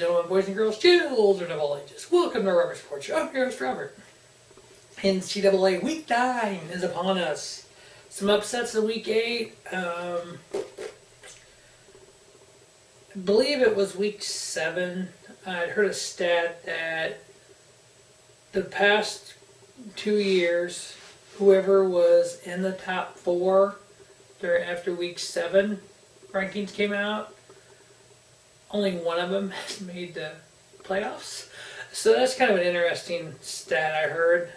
gentlemen, boys and girls, children of all ages, welcome to Rubber Sports Show. I'm your host, Robert. NCAA Week 9 is upon us. Some upsets in Week 8. I believe it was Week 7. I'd heard a stat that the past 2 years, whoever was in the top 4 after Week 7 rankings came out, only one of them has made the playoffs. So that's kind of an interesting stat I heard.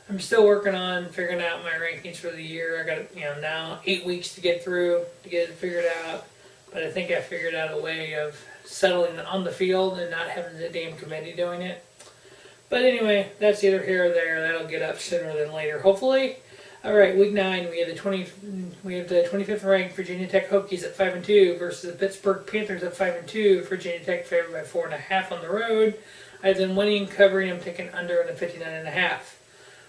I'm still working on figuring out my rankings for the year. I got now 8 weeks to get through to get it figured out. But I think I figured out a way of settling on the field and not having the damn committee doing it. But anyway, that's either here or there. That'll get up sooner than later, hopefully. All right, Week 9, we have the 25th ranked Virginia Tech Hokies at 5-2 versus the Pittsburgh Panthers at 5-2. Virginia Tech favored by 4.5 on the road. I have them winning, covering. I'm taking under on the 59.5.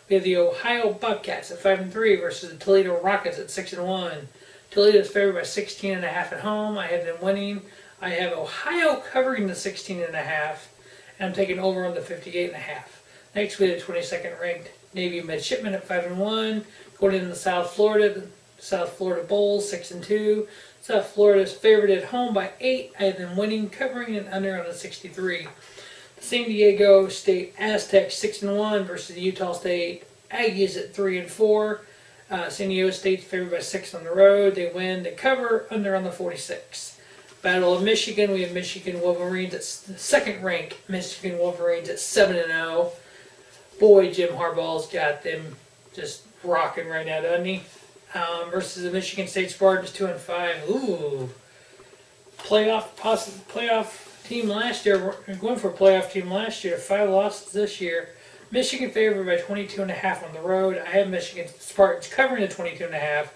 We have the Ohio Bobcats at 5-3 versus the Toledo Rockets at 6-1. Toledo is favored by 16.5 at home. I have them winning. I have Ohio covering the 16.5, and I'm taking over on the 58.5. Next, we have the 22nd ranked Navy Midshipmen at 5-1. Going into South Florida Bowl 6-2. South Florida is favored at home by 8. I have them winning, covering, and under on the 63. San Diego State Aztecs 6-1 versus the Utah State Aggies at 3-4. San Diego State's favored by 6 on the road. They win, they cover, under on the 46. Battle of Michigan, we have Michigan Wolverines at the second ranked Michigan Wolverines at 7-0. Boy, Jim Harbaugh's got them just rocking right now, doesn't he? Versus the Michigan State Spartans 2-5. Ooh, playoff team last year. We're going for a playoff team last year. 5 losses this year. Michigan favored by 22.5 on the road. I have Michigan Spartans covering the 22.5.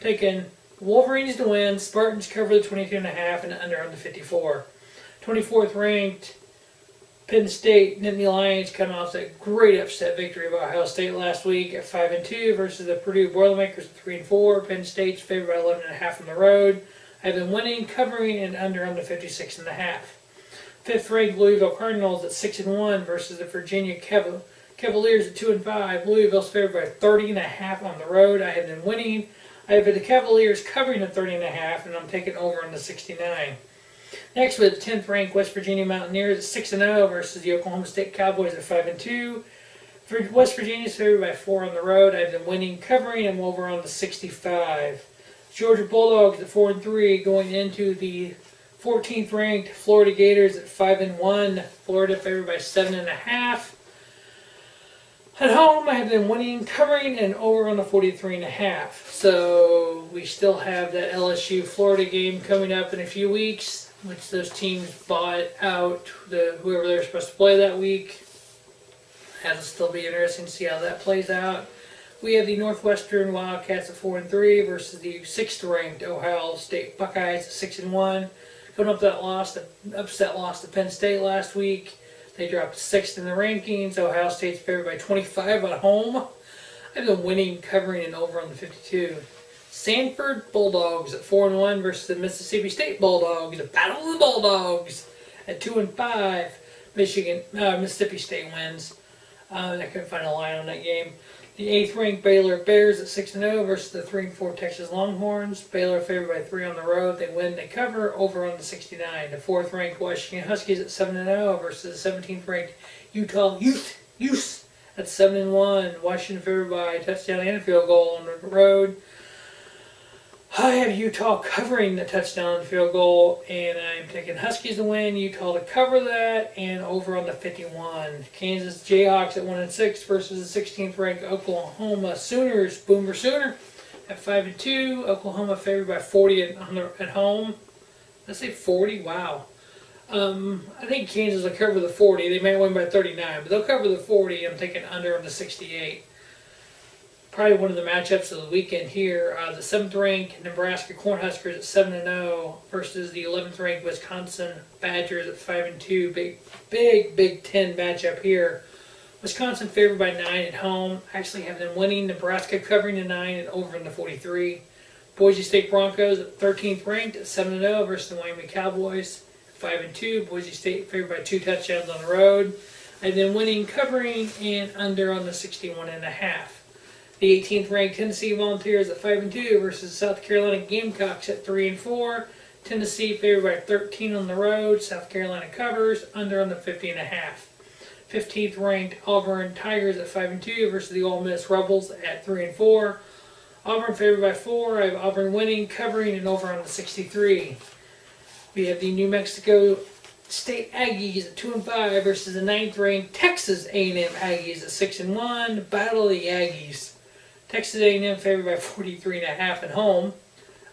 Taking Wolverines to win. Spartans cover the 22.5 and under on the 54. 24th ranked Penn State Nittany Lions come off that great upset victory of Ohio State last week at 5-2 versus the Purdue Boilermakers at 3-4. Penn State's favored by 11.5 on the road. I've been winning, covering, and under on the 56.5. 5th ranked Louisville Cardinals at 6-1 versus the Virginia Cavaliers at 2-5. Louisville's favored by 30.5 on the road. I have been winning. I have the Cavaliers covering the 30.5, and I'm taking over on the 69. Next, with the 10th ranked West Virginia Mountaineers at 6-0 versus the Oklahoma State Cowboys at 5-2. West Virginia's favored by 4 on the road. I have them winning, covering, and over on the 65. Georgia Bulldogs at 4-3 going into the 14th ranked Florida Gators at 5-1. Florida favored by 7.5. At home, I have them winning, covering, and over on the 43.5. So we still have that LSU Florida game coming up in a few weeks, which those teams bought out whoever they're supposed to play that week. That'll still be interesting to see how that plays out. We have the Northwestern Wildcats at 4-3 versus the 6th ranked Ohio State Buckeyes at 6-1. Coming up that upset loss to Penn State last week. They dropped 6th in the rankings. Ohio State's favored by 25 at home. I've been winning, covering, and over on the 52. Sanford Bulldogs at 4-1 versus the Mississippi State Bulldogs. The Battle of the Bulldogs at 2-5. Mississippi State wins. I couldn't find a line on that game. The 8th ranked Baylor Bears at 6-0 versus the 3-4 Texas Longhorns. Baylor favored by 3 on the road. They win, they cover, over on the 69. The 4th ranked Washington Huskies at 7-0 versus the 17th ranked Utah Utes at 7-1. Washington favored by a touchdown and a field goal on the road. I have Utah covering the touchdown and field goal, and I'm taking Huskies to win, Utah to cover that, and over on the 51. Kansas Jayhawks at 1-6 versus the 16th ranked Oklahoma Sooners. Boomer Sooner at 5-2. Oklahoma favored by 40 at home. Let's say 40. Wow. I think Kansas will cover the 40. They might win by 39, but they'll cover the 40. I'm taking under on the 68. Probably one of the matchups of the weekend here. The 7th ranked Nebraska Cornhuskers at 7-0 versus the 11th ranked Wisconsin Badgers at 5-2. Big Ten matchup here. Wisconsin favored by 9 at home. Actually have them winning. Nebraska covering the 9 and over in the 43. Boise State Broncos at 13th ranked at 7-0 versus the Miami Cowboys. 5-2. Boise State favored by 2 touchdowns on the road. And then winning, covering, and under on the 61.5. The 18th ranked Tennessee Volunteers at 5-2 versus South Carolina Gamecocks at 3-4. Tennessee favored by 13 on the road. South Carolina covers, under on the 50.5. 15th ranked Auburn Tigers at 5-2 versus the Ole Miss Rebels at 3-4. Auburn favored by 4. I have Auburn winning, covering, and over on the 63. We have the New Mexico State Aggies at 2-5 versus the 9th ranked Texas A&M Aggies at 6-1. Battle of the Aggies. Texas A&M favored by 43.5 at home.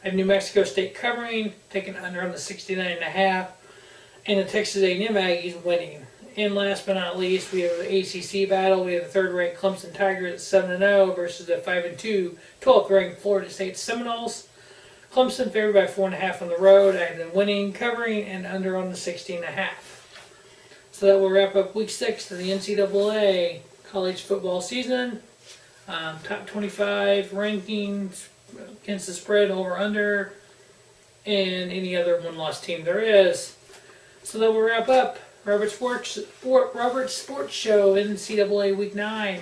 I have New Mexico State covering, taking under on the 69.5, and the Texas A&M Aggies winning. And last but not least, we have the ACC battle. We have the 3rd ranked Clemson Tigers at 7-0 versus the 5-2 12th ranked Florida State Seminoles. Clemson favored by 4.5 on the road. I have them winning, covering, and under on the 60.5. So that will wrap up Week 6 of the NCAA college football season. Top 25 rankings against the spread, over, under, and any other one-loss team there is. So that will wrap up Robert's Sports Show NCAA Week 9.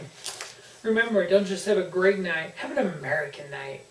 Remember, don't just have a great night, have an American night.